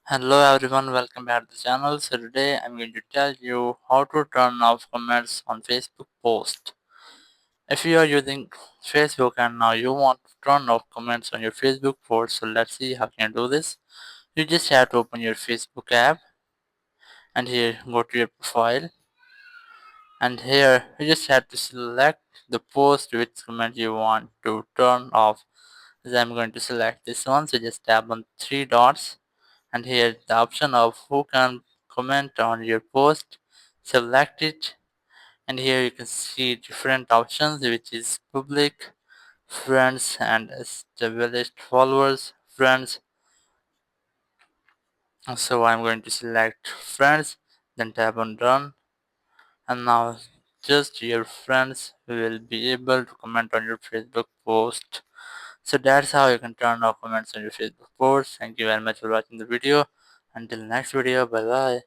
Hello everyone, welcome back to the channel. So today I'm going to tell you how to turn off comments on Facebook post. If you are using Facebook and now you want to turn off comments on your Facebook post, so let's see how can you do this. You just have to open your Facebook app and here go to your profile, and here you just have to select the post which comment you want to turn off. As I'm going to select this one, so just tap on three dots, and here the option of who can comment on your post. Select it, and here you can see different options, which is public, friends, and established followers, friends. So I'm going to select friends, then tap on done, and now just your friends will be able to comment on your Facebook post. So that's how you can turn off comments on your Facebook post. Thank you very much for watching the video. Until next video, bye bye.